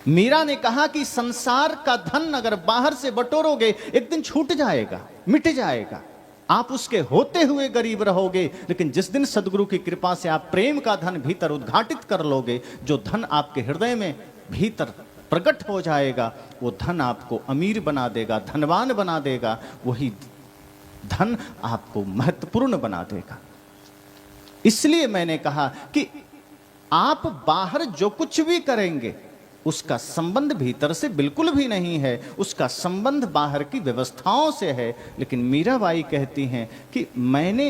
मीरा ने कहा कि संसार का धन अगर बाहर से बटोरोगे एक दिन छूट जाएगा, मिट जाएगा, आप उसके होते हुए गरीब रहोगे। लेकिन जिस दिन सदगुरु की कृपा से आप प्रेम का धन भीतर उद्घाटित कर लोगे, जो धन आपके हृदय में भीतर प्रकट हो जाएगा, वो धन आपको अमीर बना देगा, धनवान बना देगा, वही धन आपको महत्वपूर्ण बना देगा। इसलिए मैंने कहा कि आप बाहर जो कुछ भी करेंगे उसका संबंध भीतर से बिल्कुल भी नहीं है, उसका संबंध बाहर की व्यवस्थाओं से है। लेकिन मीराबाई कहती हैं कि मैंने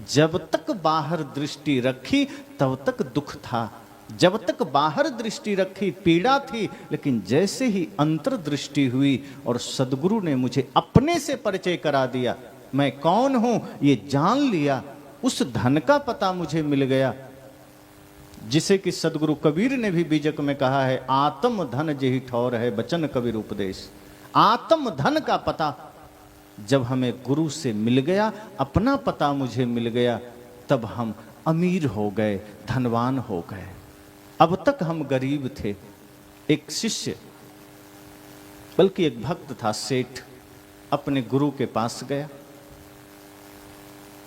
जब तक बाहर दृष्टि रखी तब तक दुख था, जब तक बाहर दृष्टि रखी पीड़ा थी, लेकिन जैसे ही अंतर्दृष्टि हुई और सदगुरु ने मुझे अपने से परिचय करा दिया, मैं कौन हूं ये जान लिया, उस धन का पता मुझे मिल गया जिसे कि सदगुरु कबीर ने भी बीजक में कहा है, आत्म धन जेहि ठौर है बचन कबीर उपदेश। आत्म धन का पता जब हमें गुरु से मिल गया, अपना पता मुझे मिल गया, तब हम अमीर हो गए, धनवान हो गए। अब तक हम गरीब थे। एक शिष्य बल्कि एक भक्त था, सेठ, अपने गुरु के पास गया,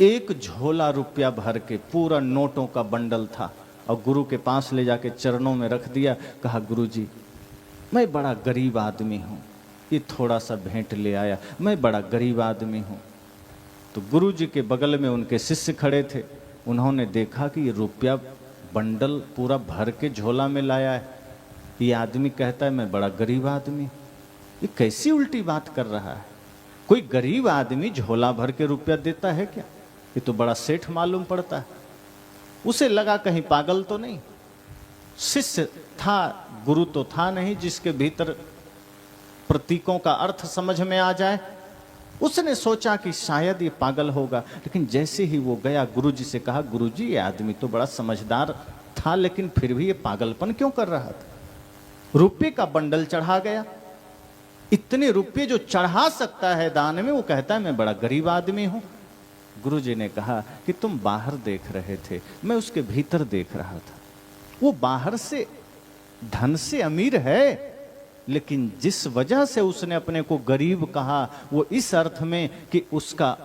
एक झोला रुपया भर के, पूरा नोटों का बंडल था, और गुरु के पास ले जाके चरणों में रख दिया। कहा, गुरुजी मैं बड़ा गरीब आदमी हूँ, ये थोड़ा सा भेंट ले आया, मैं बड़ा गरीब आदमी हूँ। तो गुरु जी के बगल में उनके शिष्य खड़े थे, उन्होंने देखा कि ये रुपया बंडल पूरा भर के झोला में लाया है, ये आदमी कहता है मैं बड़ा गरीब आदमी, ये कैसी उल्टी बात कर रहा है, कोई गरीब आदमी झोला भर के रुपया देता है क्या, ये तो बड़ा सेठ मालूम पड़ता है। उसे लगा कहीं पागल तो नहीं, शिष्य था, गुरु तो था नहीं जिसके भीतर प्रतीकों का अर्थ समझ में आ जाए। उसने सोचा कि शायद ये पागल होगा, लेकिन जैसे ही वो गया गुरु जी से कहा, गुरु जी ये आदमी तो बड़ा समझदार था, लेकिन फिर भी ये पागलपन क्यों कर रहा था। रुपये का बंडल चढ़ा गया, इतने रुपये जो चढ़ा सकता है दान में, वो कहता है मैं बड़ा गरीब आदमी हूं। गुरु जी ने कहा कि तुम बाहर देख रहे थे, मैं उसके भीतर देख रहा था। वो बाहर से धन से अमीर है, लेकिन जिस वजह से उसने अपने को गरीब कहा, वो इस अर्थ में कि उसका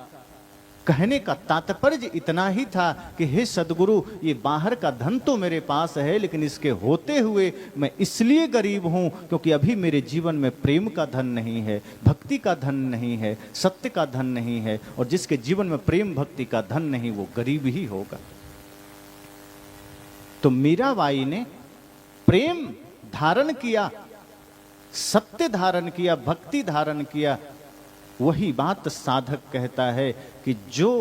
कहने का तात्पर्य इतना ही था कि हे सदगुरु, ये बाहर का धन तो मेरे पास है, लेकिन इसके होते हुए मैं इसलिए गरीब हूं क्योंकि अभी मेरे जीवन में प्रेम का धन नहीं है, भक्ति का धन नहीं है, सत्य का धन नहीं है, और जिसके जीवन में प्रेम भक्ति का धन नहीं, वो गरीब ही होगा। तो मीराबाई ने प्रेम धारण किया, सत्य धारण किया, भक्ति धारण किया। वही बात साधक कहता है कि जो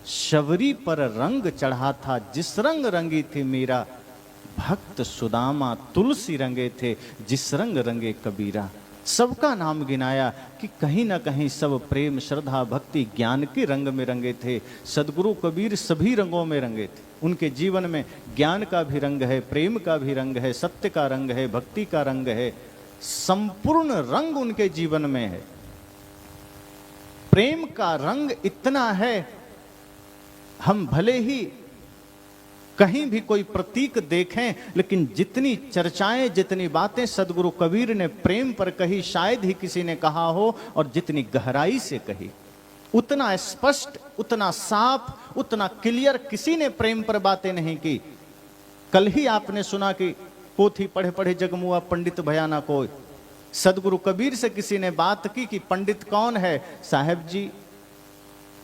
शबरी पर रंग चढ़ा था, जिस रंग रंगी थी मीरा, भक्त सुदामा तुलसी रंगे थे, जिस रंग रंगे कबीरा। सबका नाम गिनाया कि कहीं ना कहीं सब प्रेम, श्रद्धा, भक्ति, ज्ञान के रंग में रंगे थे। सदगुरु कबीर सभी रंगों में रंगे थे। उनके जीवन में ज्ञान का भी रंग है, प्रेम का भी रंग है, सत्य का रंग है, भक्ति का रंग है, संपूर्ण रंग उनके जीवन में है। प्रेम का रंग इतना है, हम भले ही कहीं भी कोई प्रतीक देखें, लेकिन जितनी चर्चाएं, जितनी बातें सदगुरु कबीर ने प्रेम पर कही, शायद ही किसी ने कहा हो, और जितनी गहराई से कही, उतना स्पष्ट, उतना साफ, उतना क्लियर किसी ने प्रेम पर बातें नहीं की। कल ही आपने सुना कि पोथी पढ़े पढ़े जगमुआ पंडित भयाना कोई। सदगुरु कबीर से किसी ने बात की कि पंडित कौन है। साहब जी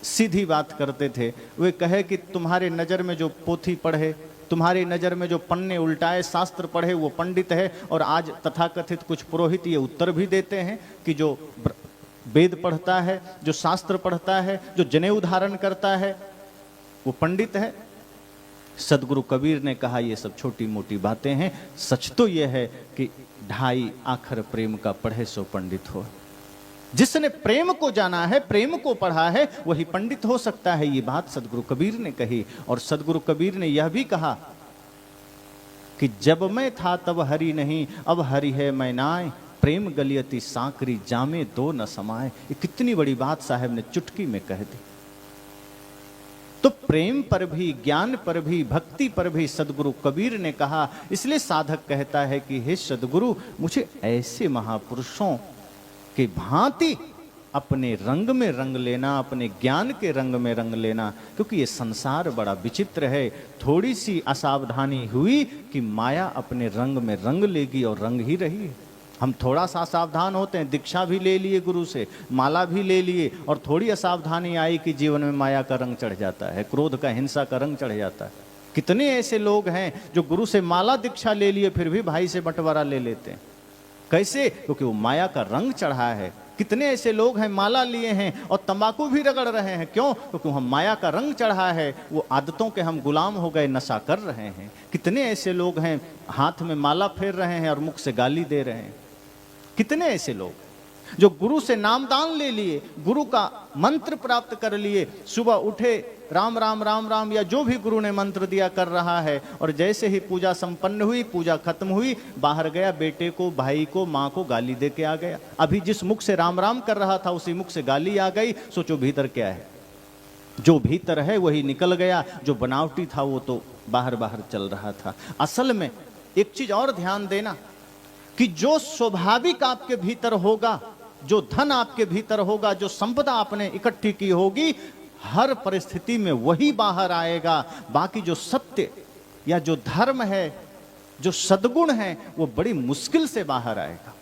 सीधी बात करते थे, वे कहे कि तुम्हारे नजर में जो पोथी पढ़े, तुम्हारी नजर में जो पन्ने उल्टाए शास्त्र पढ़े, वो पंडित है। और आज तथाकथित कुछ पुरोहित ये उत्तर भी देते हैं कि जो वेद पढ़ता है, जो शास्त्र पढ़ता है, जो जनेऊ धारण करता है, वो पंडित है। सदगुरु कबीर ने कहा ये सब छोटी मोटी बातें हैं, सच तो यह है कि ढाई आखर प्रेम का पढ़े सो पंडित हो। जिसने प्रेम को जाना है, प्रेम को पढ़ा है, वही पंडित हो सकता है। ये बात सदगुरु कबीर ने कही। और सदगुरु कबीर ने यह भी कहा कि जब मैं था तब हरि नहीं, अब हरि है मैं नाय, प्रेम गलियती सांकरी जामे दो न समाए। ये कितनी बड़ी बात साहब ने चुटकी में कह दी। तो प्रेम पर भी, ज्ञान पर भी, भक्ति पर भी सदगुरु कबीर ने कहा। इसलिए साधक कहता है कि हे सदगुरु, मुझे ऐसे महापुरुषों के भांति अपने रंग में रंग लेना, अपने ज्ञान के रंग में रंग लेना, क्योंकि ये संसार बड़ा विचित्र है। थोड़ी सी असावधानी हुई कि माया अपने रंग में रंग लेगी और रंग ही रही है। हम थोड़ा सा सावधान होते हैं, दीक्षा भी ले लिए गुरु से, माला भी ले लिए, और थोड़ी असावधानी आई कि जीवन में माया का रंग चढ़ जाता है, क्रोध का, हिंसा का रंग चढ़ जाता है। कितने ऐसे लोग हैं जो गुरु से माला दीक्षा ले लिए फिर भी भाई से बंटवारा ले लेते हैं। कैसे? क्योंकि वो माया का रंग चढ़ा है। कितने ऐसे लोग हैं माला लिए हैं और तंबाकू भी रगड़ रहे हैं, क्यों? क्योंकि हम माया का रंग चढ़ा है, वो आदतों के हम गुलाम हो गए, नशा कर रहे हैं। कितने ऐसे लोग हैं हाथ में माला फेर रहे हैं और मुख से गाली दे रहे हैं। कितने ऐसे लोग जो गुरु से नामदान ले लिए, गुरु का मंत्र प्राप्त कर लिए, सुबह उठे राम राम राम राम या जो भी गुरु ने मंत्र दिया कर रहा है, और जैसे ही पूजा संपन्न हुई, पूजा खत्म हुई, बाहर गया, बेटे को, भाई को, माँ को गाली दे के आ गया। अभी जिस मुख से राम राम कर रहा था उसी मुख से गाली आ गई। सोचो भीतर क्या है? जो भीतर है वही निकल गया, जो बनावटी था वो तो बाहर बाहर चल रहा था। असल में एक चीज और ध्यान देना कि जो स्वाभाविक आपके भीतर होगा, जो धन आपके भीतर होगा, जो संपदा आपने इकट्ठी की होगी, हर परिस्थिति में वही बाहर आएगा। बाकी जो सत्य या जो धर्म है, जो सद्गुण है, वो बड़ी मुश्किल से बाहर आएगा।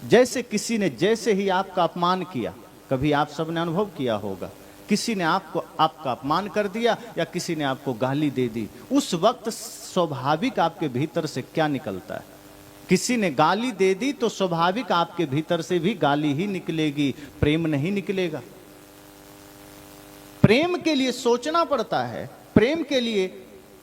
जैसे किसी ने जैसे ही आपका अपमान किया, कभी आप सबने अनुभव किया होगा, किसी ने आपका अपमान कर दिया या किसी ने आपको गाली दे दी, उस वक्त स्वाभाविक आपके भीतर से क्या निकलता है? किसी ने गाली दे दी तो स्वाभाविक आपके भीतर से भी गाली ही निकलेगी, प्रेम नहीं निकलेगा। प्रेम के लिए सोचना पड़ता है, प्रेम के लिए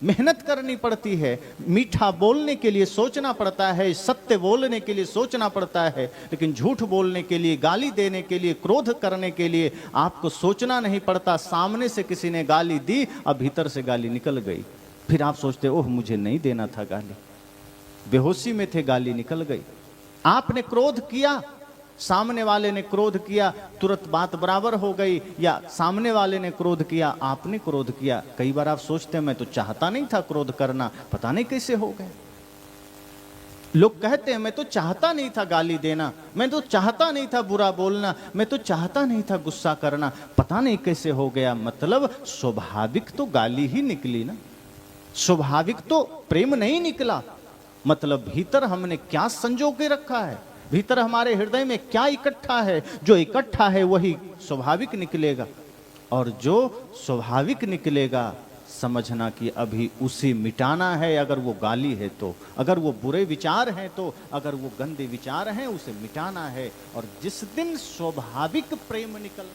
मेहनत करनी पड़ती है, मीठा बोलने के लिए सोचना पड़ता है, सत्य बोलने के लिए सोचना पड़ता है। लेकिन झूठ बोलने के लिए, गाली देने के लिए, क्रोध करने के लिए आपको सोचना नहीं पड़ता। सामने से किसी ने गाली दी, अब भीतर से गाली निकल गई, फिर आप सोचते ओह मुझे नहीं देना था गाली, बेहोशी में थे, गाली निकल गई। आपने क्रोध किया, सामने वाले ने क्रोध किया, तुरंत बात बराबर हो गई, या सामने वाले ने क्रोध किया, आपने क्रोध किया। कई बार आप सोचते हैं मैं तो चाहता नहीं था क्रोध करना, पता नहीं कैसे हो गए। लोग कहते हैं मैं तो चाहता नहीं था गाली देना, मैं तो चाहता नहीं था बुरा बोलना, मैं तो चाहता नहीं था गुस्सा करना, पता नहीं कैसे हो गया। मतलब स्वाभाविक तो गाली ही निकली ना, स्वाभाविक तो प्रेम नहीं निकला। मतलब भीतर हमने क्या संजो के रखा है, भीतर हमारे हृदय में क्या इकट्ठा है, जो इकट्ठा है वही स्वाभाविक निकलेगा। और जो स्वाभाविक निकलेगा समझना कि अभी उसे मिटाना है। अगर वो गाली है तो, अगर वो बुरे विचार हैं तो, अगर वो गंदे विचार हैं उसे मिटाना है। और जिस दिन स्वाभाविक प्रेम निकल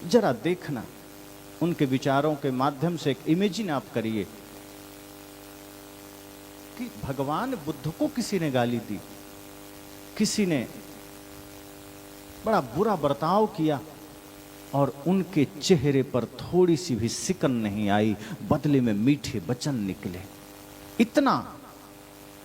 जरा देखना, उनके विचारों के माध्यम से एक इमेजिन आप करिए कि भगवान बुद्ध को किसी ने गाली दी, किसी ने बड़ा बुरा बर्ताव किया और उनके चेहरे पर थोड़ी सी भी सिकन नहीं आई, बदले में मीठे वचन निकले। इतना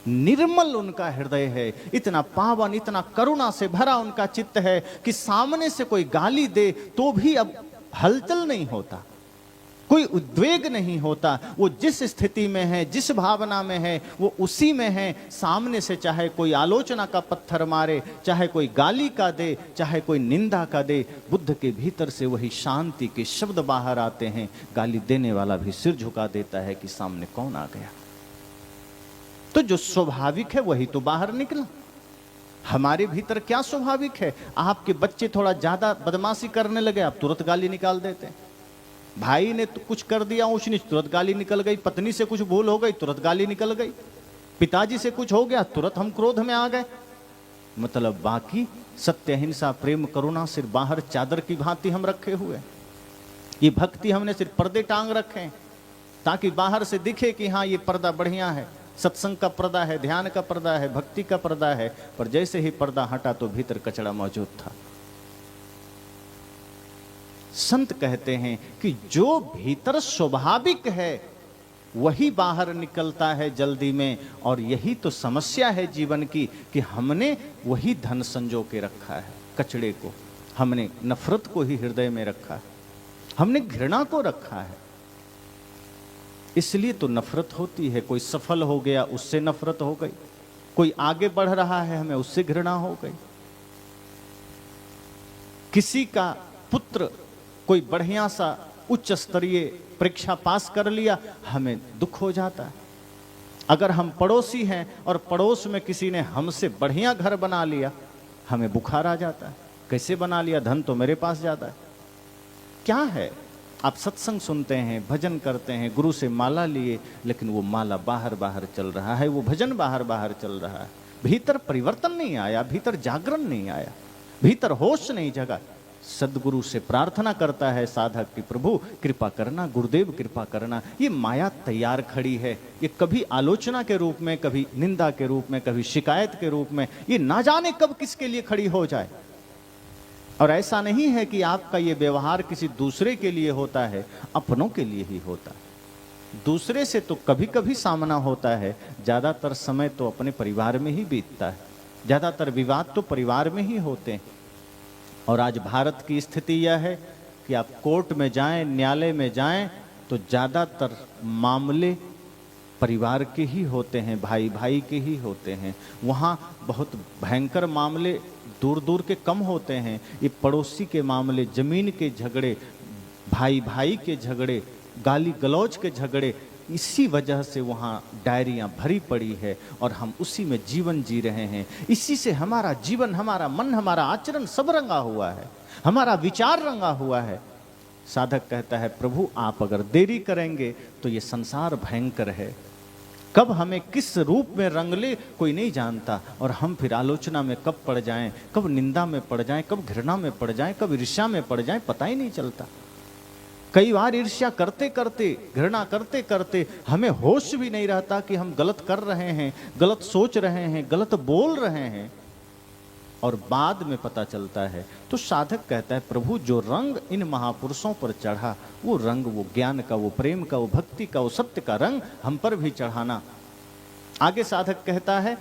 निर्मल उनका हृदय है, इतना पावन, इतना करुणा से भरा उनका चित्त है कि सामने से कोई गाली दे तो भी अब हलचल नहीं होता, कोई उद्वेग नहीं होता। वो जिस स्थिति में है, जिस भावना में है, वो उसी में है। सामने से चाहे कोई आलोचना का पत्थर मारे, चाहे कोई गाली का दे, चाहे कोई निंदा का दे, बुद्ध के भीतर से वही शांति के शब्द बाहर आते हैं। गाली देने वाला भी सिर झुका देता है कि सामने कौन आ गया। तो जो स्वाभाविक है वही तो बाहर निकला। हमारे भीतर क्या स्वाभाविक है? आपके बच्चे थोड़ा ज्यादा बदमाशी करने लगे, आप तुरंत गाली निकाल देते हैं। भाई ने तो कुछ कर दिया ऊंच नीच, तुरंत गाली निकल गई। पत्नी से कुछ भूल हो गई, तुरंत गाली निकल गई। पिताजी से कुछ हो गया, तुरंत हम क्रोध में आ गए। मतलब बाकी सत्य, अहिंसा, प्रेम, करुणा सिर्फ बाहर चादर की भांति हम रखे हुए। ये भक्ति हमने सिर्फ पर्दे टांग रखे हैं ताकि बाहर से दिखे कि हाँ ये पर्दा बढ़िया है, सत्संग का पर्दा है, ध्यान का पर्दा है, भक्ति का पर्दा है। पर जैसे ही पर्दा हटा तो भीतर कचरा मौजूद था। संत कहते हैं कि जो भीतर स्वाभाविक है वही बाहर निकलता है जल्दी में। और यही तो समस्या है जीवन की कि हमने वही धन संजो के रखा है, कचड़े को। हमने नफरत को ही हृदय में रखा है, हमने घृणा को रखा है, इसलिए तो नफरत होती है। कोई सफल हो गया, उससे नफरत हो गई। कोई आगे बढ़ रहा है, हमें उससे घृणा हो गई। किसी का पुत्र कोई बढ़िया सा उच्च स्तरीय परीक्षा पास कर लिया, हमें दुख हो जाता है। अगर हम पड़ोसी हैं और पड़ोस में किसी ने हमसे बढ़िया घर बना लिया, हमें बुखार आ जाता है। कैसे बना लिया, धन तो मेरे पास जाता है। क्या है, आप सत्संग सुनते हैं, भजन करते हैं, गुरु से माला लिए, लेकिन वो माला बाहर बाहर चल रहा है, वो भजन बाहर बाहर चल रहा है। भीतर परिवर्तन नहीं आया, भीतर जागरण नहीं आया, भीतर होश नहीं जगा। सदगुरु से प्रार्थना करता है साधक कि प्रभु कृपा करना, गुरुदेव कृपा करना। ये माया तैयार खड़ी है, ये कभी आलोचना के रूप में, कभी निंदा के रूप में, कभी शिकायत के रूप में, ये ना जाने कब किसके लिए खड़ी हो जाए। और ऐसा नहीं है कि आपका ये व्यवहार किसी दूसरे के लिए होता है, अपनों के लिए ही होता है। दूसरे से तो कभी कभी सामना होता है, ज्यादातर समय तो अपने परिवार में ही बीतता है, ज्यादातर विवाद तो परिवार में ही होते हैं। और आज भारत की स्थिति यह है कि आप कोर्ट में जाएं, न्यायालय में जाएं, तो ज्यादातर मामले परिवार के ही होते हैं, भाई भाई के ही होते हैं। वहाँ बहुत भयंकर मामले दूर दूर के कम होते हैं। ये पड़ोसी के मामले, जमीन के झगड़े, भाई भाई के झगड़े, गाली गलौज के झगड़े, इसी वजह से वहाँ डायरियाँ भरी पड़ी है और हम उसी में जीवन जी रहे हैं। इसी से हमारा जीवन, हमारा मन, हमारा आचरण सब रंगा हुआ है, हमारा विचार रंगा हुआ है। साधक कहता है प्रभु आप अगर देरी करेंगे तो ये संसार भयंकर है, कब हमें किस रूप में रंग ले कोई नहीं जानता। और हम फिर आलोचना में कब पड़ जाएं, कब निंदा में पड़ जाएं, कब घृणा में पड़ जाएं, कब ईर्ष्या में पड़ जाएं, पता ही नहीं चलता। कई बार ईर्ष्या करते करते, घृणा करते करते हमें होश भी नहीं रहता कि हम गलत कर रहे हैं, गलत सोच रहे हैं, गलत बोल रहे हैं, और बाद में पता चलता है। तो साधक कहता है प्रभु जो रंग इन महापुरुषों पर चढ़ा, वो रंग, वो ज्ञान का, वो प्रेम का, वो भक्ति का, वो सत्य का रंग हम पर भी चढ़ाना। आगे साधक कहता है